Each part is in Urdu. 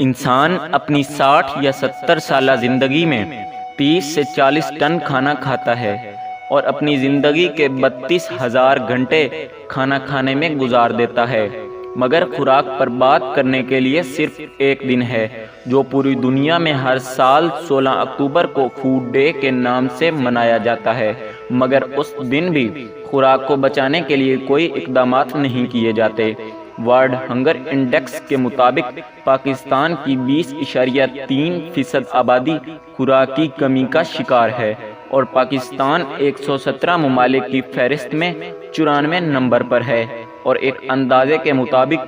انسان اپنی 60 یا 70 سالہ زندگی میں 30 سے 40 ٹن کھانا کھاتا ہے اور اپنی زندگی کے 32,000 گھنٹے کھانا کھانے میں گزار دیتا ہے، مگر خوراک پر بات کرنے کے لیے صرف ایک دن ہے جو پوری دنیا میں ہر سال 16 اکتوبر کو فوڈ ڈے کے نام سے منایا جاتا ہے، مگر اس دن بھی خوراک کو بچانے کے لیے کوئی اقدامات نہیں کیے جاتے۔ ورلڈ ہنگر انڈیکس کے مطابق پاکستان کی 20.3% آبادی خوراک کی کمی کا شکار ہے اور پاکستان 117 ممالک کی فہرست میں 94 نمبر پر ہے، اور ایک اندازے کے مطابق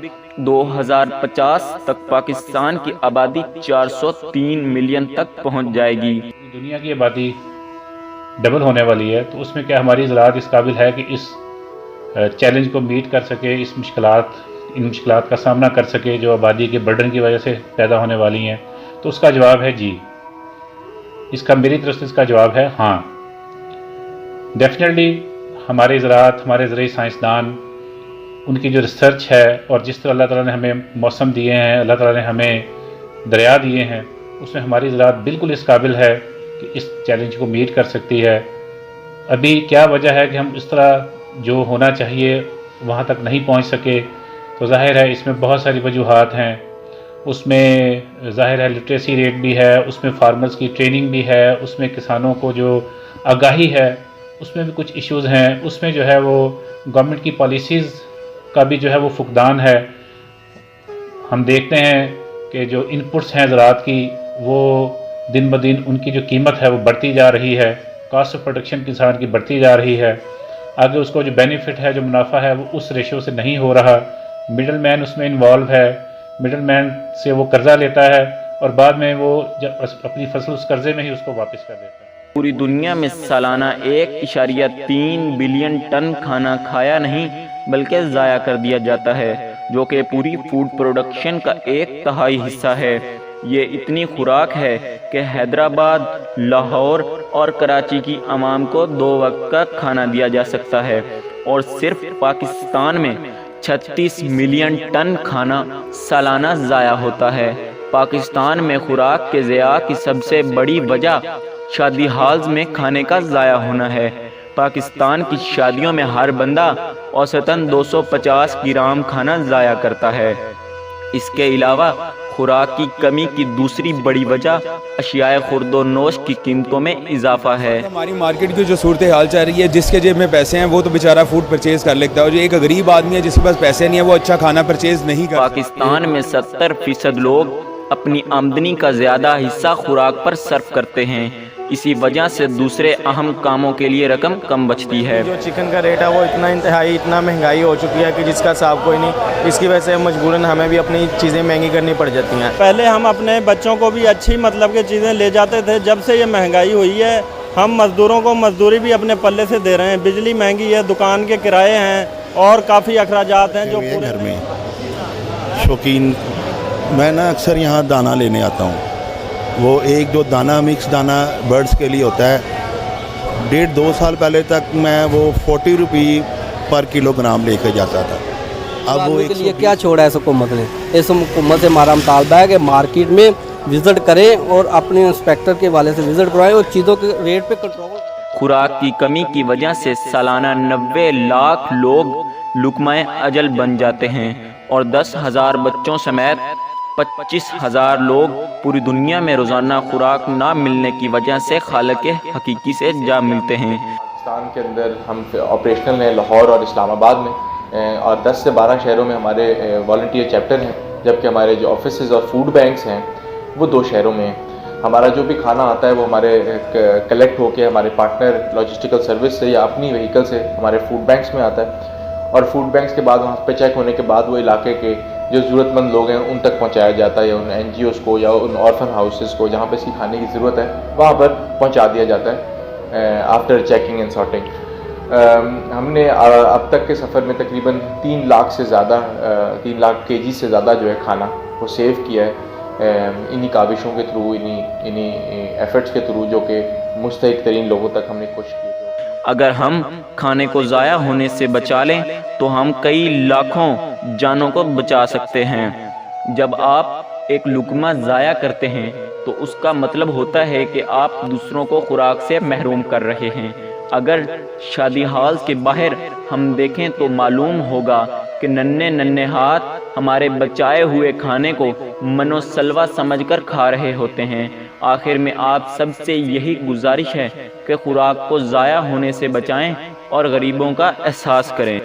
2050 تک پاکستان کی آبادی 403 ملین تک پہنچ جائے گی۔ دنیا کی آبادی ڈبل ہونے والی ہے، تو اس میں کیا ہماری زراعت اس قابل ہے کہ اس چیلنج کو میٹ کر سکے، ان مشکلات کا سامنا کر سکے جو آبادی کے برڈن کی وجہ سے پیدا ہونے والی ہیں؟ تو اس کا جواب ہے جی۔ میری طرف سے اس کا جواب ہے ہاں۔ ڈیفینیٹلی ہماری زراعت، ہمارے زرعی سائنسدان، ان کی جو ریسرچ ہے اور جس طرح اللہ تعالیٰ نے ہمیں موسم دیے ہیں، اللہ تعالیٰ نے ہمیں دریا دیے ہیں، اس میں ہماری زراعت بالکل اس قابل ہے کہ اس چیلنج کو میٹ کر سکتی ہے۔ ابھی کیا وجہ ہے کہ ہم اس طرح جو ہونا چاہیے وہاں تک نہیں پہنچ سکے؟ تو ظاہر ہے اس میں بہت ساری وجوہات ہیں۔ اس میں ظاہر ہے لٹریسی ریٹ بھی ہے، اس میں فارمرز کی ٹریننگ بھی ہے، اس میں کسانوں کو جو آگاہی ہے اس میں بھی کچھ ایشوز ہیں، اس میں جو ہے وہ گورنمنٹ کی پالیسیز کا بھی جو ہے وہ فقدان ہے۔ ہم دیکھتے ہیں کہ جو ان پٹس ہیں زراعت کی، وہ دن بدن ان کی جو قیمت ہے وہ بڑھتی جا رہی ہے، کاسٹ آف پروڈکشن کسان کی بڑھتی جا رہی ہے، آگے اس کو جو بینیفٹ ہے، جو منافع ہے، وہ اس ریشو سے نہیں ہو رہا۔ مڈل مین اس میں انوالو ہے، مڈل مین سے وہ قرضہ لیتا ہے اور بعد میں وہ جب اپنی فصل اس قرضے میں ہی اس کو واپس کر دیتا ہے۔ پوری دنیا میں سالانہ 1.3 بلین ٹن کھانا کھایا نہیں بلکہ ضائع کر دیا جاتا ہے، جو کہ پوری فوڈ پروڈکشن کا 1/3 حصہ ہے۔ یہ اتنی خوراک ہے کہ حیدرآباد، لاہور اور کراچی کی عوام کو 2 وقت کا کھانا دیا جا سکتا ہے، اور صرف پاکستان میں 36 ملین ٹن کھانا سالانہ ضائع ہوتا ہے۔ پاکستان میں خوراک کے ضیاع کی سب سے بڑی وجہ شادی ہالز میں کھانے کا ضائع ہونا ہے۔ پاکستان کی شادیوں میں ہر بندہ اوسطاً 250 گرام کھانا ضائع کرتا ہے۔ اس کے علاوہ خوراک کی کمی کی دوسری بڑی وجہ اشیاء خورد و نوش کی قیمتوں میں اضافہ ہے۔ ہماری مارکیٹ کی جو صورتحال چل رہی ہے، جس کے جیب میں پیسے ہیں وہ تو بیچارہ فوڈ پرچیز کر لیتا ہے، اور جو ایک غریب آدمی ہے جس کے پاس پیسے نہیں ہے وہ اچھا کھانا پرچیز نہیں کر سکتا۔ پاکستان میں 70% لوگ اپنی آمدنی کا زیادہ حصہ خوراک پر صرف کرتے ہیں، اسی وجہ سے دوسرے اہم کاموں کے لیے رقم کم بچتی ہے۔ جو چکن کا ریٹ ہے وہ اتنا مہنگائی ہو چکی ہے کہ جس کا حساب کوئی نہیں، اس کی وجہ سے مجبوراً ہمیں بھی اپنی چیزیں مہنگی کرنی پڑ جاتی ہیں۔ پہلے ہم اپنے بچوں کو بھی اچھی کے چیزیں لے جاتے تھے، جب سے یہ مہنگائی ہوئی ہے ہم مزدوروں کو مزدوری بھی اپنے پلے سے دے رہے ہیں، بجلی مہنگی ہے، دکان کے کرائے ہیں اور کافی اخراجات ہیں جو پورے گھر میں شوقین۔ میں نا اکثر یہاں دانہ لینے آتا ہوں، وہ 1-2 دانہ مکس دانہ برڈز کے لیے ہوتا ہے۔ 1.5-2 سال پہلے تک میں وہ 40 روپی پر کلو گرام لے کے جاتا تھا، اب وہ کے لیے کیا چھوڑا ہے اس حکومت نے؟ اس حکومت سے ہمارا مطالبہ ہے کہ مارکیٹ میں وزٹ کریں اور اپنے انسپیکٹر کے والے سے وزٹ کروائیں اور چیزوں کے ریٹ پہ کنٹرول۔ خوراک کی کمی کی وجہ سے سالانہ 90 لاکھ لوگ لقمہ اجل بن جاتے ہیں اور 10,000 بچوں سمیت 25,000 لوگ پوری دنیا میں روزانہ خوراک نہ ملنے کی وجہ سے خالق حقیقی سے جا ملتے ہیں۔ پاکستان کے اندر ہم آپریشنل ہیں لاہور اور اسلام آباد میں، اور 10 سے 12 شہروں میں ہمارے والنٹیئر چیپٹر ہیں، جبکہ ہمارے جو آفیسز اور فوڈ بینکس ہیں وہ 2 شہروں میں ہیں۔ ہمارا جو بھی کھانا آتا ہے وہ ہمارے کلیکٹ ہو کے ہمارے پارٹنر لاجسٹیکل سروس سے یا اپنی وہیکل سے ہمارے فوڈ بینکس میں آتا ہے، اور فوڈ بینکس کے بعد وہاں پہ چیک ہونے کے بعد وہ علاقے کے جو ضرورت مند لوگ ہیں ان تک پہنچایا جاتا ہے، یا ان NGOs کو یا ان آرفن ہاؤسز کو جہاں پہ اس کی کھانے کی ضرورت ہے وہاں پر پہنچا دیا جاتا ہے آفٹر چیکنگ اینڈ سارٹنگ۔ ہم نے اب تک کے سفر میں تقریباً 3 لاکھ kg سے زیادہ جو ہے کھانا وہ سیو کیا ہے انہی کاوشوں کے تھرو، انہی ایفرٹس کے تھرو جو کہ مستحق ترین لوگوں تک ہم نے کوشش کی۔ اگر ہم کھانے کو ضائع ہونے سے بچا لیں تو ہم کئی لاکھوں جانوں کو بچا سکتے ہیں۔ جب آپ ایک لقمہ ضائع کرتے ہیں تو اس کا مطلب ہوتا ہے کہ آپ دوسروں کو خوراک سے محروم کر رہے ہیں۔ اگر شادی ہال کے باہر ہم دیکھیں تو معلوم ہوگا کہ ننھے ہاتھ ہمارے بچائے ہوئے کھانے کو منو سلوا سمجھ کر کھا رہے ہوتے ہیں۔ آخر میں آپ سب سے یہی گزارش ہے کہ خوراک کو ضائع ہونے سے بچائیں اور غریبوں کا احساس کریں۔